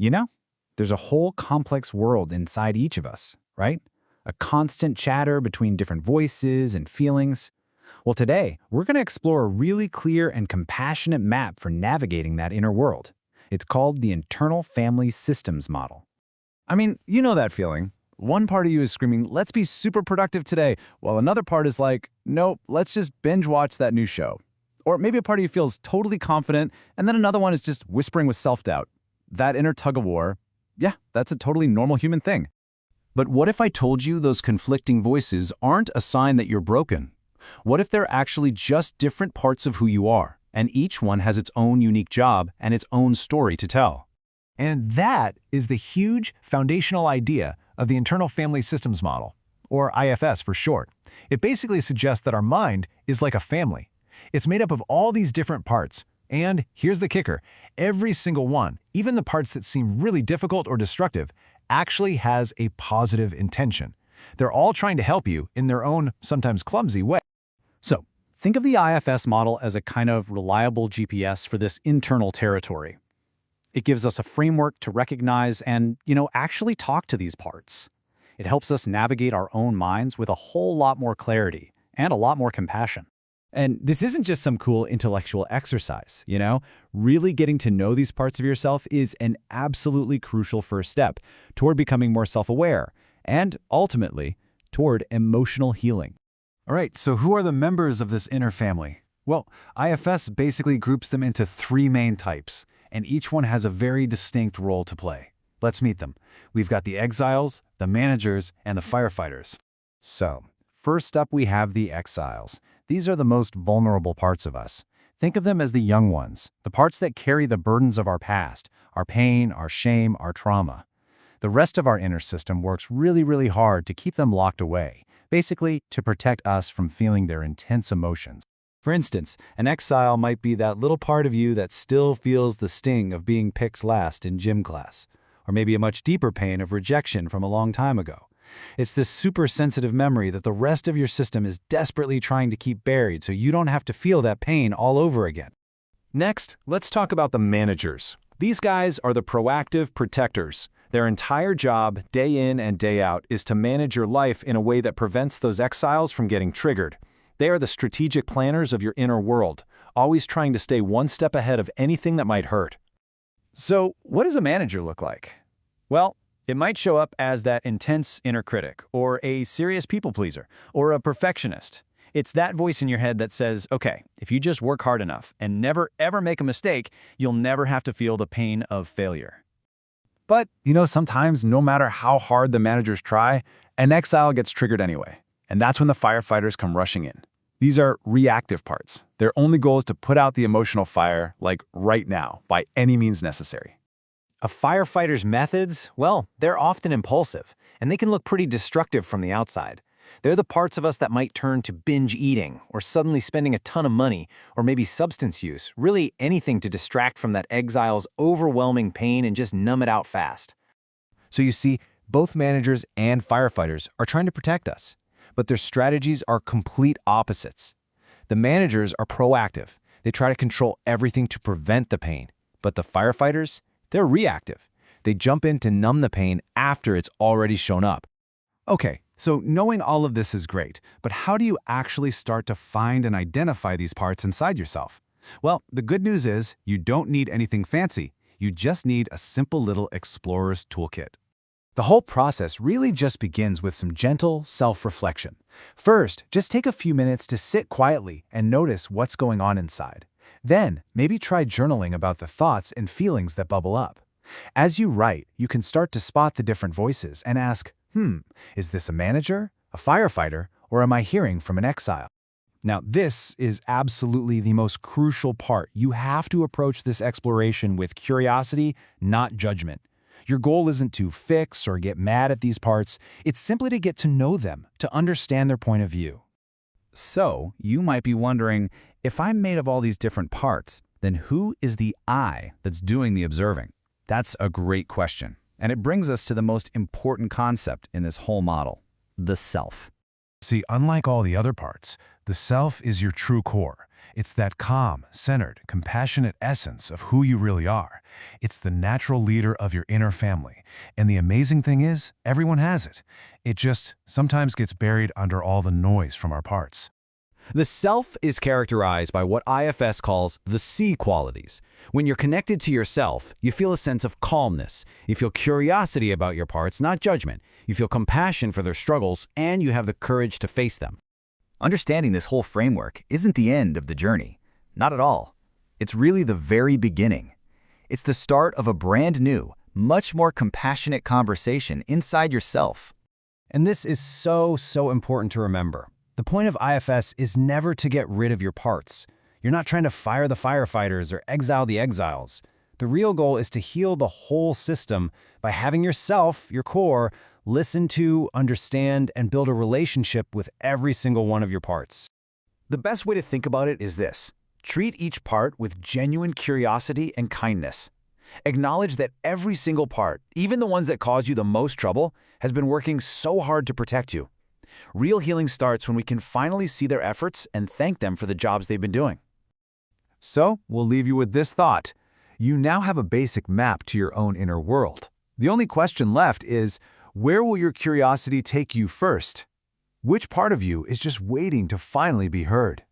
You know, there's a whole complex world inside each of us, right? A constant chatter between different voices and feelings. Well, today, we're going to explore a really clear and compassionate map for navigating that inner world. It's called the Internal Family Systems Model. I mean, you know that feeling. One part of you is screaming, let's be super productive today, while another part is like, nope, let's just binge watch that new show. Or maybe a part of you feels totally confident, and then another one is just whispering with self-doubt. That inner tug-of-war, yeah, that's a totally normal human thing. But what if I told you those conflicting voices aren't a sign that you're broken? What if they're actually just different parts of who you are, and each one has its own unique job and its own story to tell? And that is the huge foundational idea of the Internal Family Systems Model, or IFS for short. It basically suggests that our mind is like a family. It's made up of all these different parts, and here's the kicker, every single one, even the parts that seem really difficult or destructive, actually has a positive intention. They're all trying to help you in their own, sometimes clumsy way. So, think of the IFS model as a kind of reliable GPS for this internal territory. It gives us a framework to recognize and, actually talk to these parts. It helps us navigate our own minds with a whole lot more clarity and a lot more compassion. And this isn't just some cool intellectual exercise, Really getting to know these parts of yourself is an absolutely crucial first step toward becoming more self-aware and, ultimately, toward emotional healing. All right, so who are the members of this inner family? Well, IFS basically groups them into three main types, and each one has a very distinct role to play. Let's meet them. We've got the exiles, the managers, and the firefighters. So, first up we have the exiles. These are the most vulnerable parts of us. Think of them as the young ones, the parts that carry the burdens of our past, our pain, our shame, our trauma. The rest of our inner system works really, really hard to keep them locked away, basically to protect us from feeling their intense emotions. For instance, an exile might be that little part of you that still feels the sting of being picked last in gym class, or maybe a much deeper pain of rejection from a long time ago. It's this super sensitive memory that the rest of your system is desperately trying to keep buried so you don't have to feel that pain all over again. Next, let's talk about the managers. These guys are the proactive protectors. Their entire job, day in and day out, is to manage your life in a way that prevents those exiles from getting triggered. They are the strategic planners of your inner world, always trying to stay one step ahead of anything that might hurt. So, what does a manager look like? Well, it might show up as that intense inner critic, or a serious people pleaser, or a perfectionist. It's that voice in your head that says, okay, if you just work hard enough and never ever make a mistake, you'll never have to feel the pain of failure. But, sometimes no matter how hard the managers try, an exile gets triggered anyway. And that's when the firefighters come rushing in. These are reactive parts. Their only goal is to put out the emotional fire, like right now, by any means necessary. A firefighter's methods, well, they're often impulsive, and they can look pretty destructive from the outside. They're the parts of us that might turn to binge eating, or suddenly spending a ton of money, or maybe substance use, really anything to distract from that exile's overwhelming pain and just numb it out fast. So you see, both managers and firefighters are trying to protect us, but their strategies are complete opposites. The managers are proactive. They try to control everything to prevent the pain, but the firefighters, they're reactive. They jump in to numb the pain after it's already shown up. Okay, so knowing all of this is great, but how do you actually start to find and identify these parts inside yourself? Well, the good news is you don't need anything fancy. You just need a simple little explorer's toolkit. The whole process really just begins with some gentle self-reflection. First, just take a few minutes to sit quietly and notice what's going on inside. Then, maybe try journaling about the thoughts and feelings that bubble up. As you write, you can start to spot the different voices and ask, is this a manager, a firefighter, or am I hearing from an exile? Now, this is absolutely the most crucial part. You have to approach this exploration with curiosity, not judgment. Your goal isn't to fix or get mad at these parts. It's simply to get to know them, to understand their point of view. So, you might be wondering, if I'm made of all these different parts, then who is the I that's doing the observing? That's a great question, and it brings us to the most important concept in this whole model, the self. See, unlike all the other parts, the self is your true core. It's that calm, centered, compassionate essence of who you really are. It's the natural leader of your inner family. And the amazing thing is, everyone has it. It just sometimes gets buried under all the noise from our parts. The self is characterized by what IFS calls the C qualities. When you're connected to yourself, you feel a sense of calmness. You feel curiosity about your parts, not judgment. You feel compassion for their struggles, and you have the courage to face them. Understanding this whole framework isn't the end of the journey. Not at all. It's really the very beginning. It's the start of a brand new, much more compassionate conversation inside yourself. And this is so important to remember. The point of IFS is never to get rid of your parts. You're not trying to fire the firefighters or exile the exiles. The real goal is to heal the whole system by having yourself, your core, listen to, understand, and build a relationship with every single one of your parts. The best way to think about it is this. Treat each part with genuine curiosity and kindness. Acknowledge that every single part, even the ones that cause you the most trouble, has been working so hard to protect you. Real healing starts when we can finally see their efforts and thank them for the jobs they've been doing. So, we'll leave you with this thought. You now have a basic map to your own inner world. The only question left is, where will your curiosity take you first? Which part of you is just waiting to finally be heard?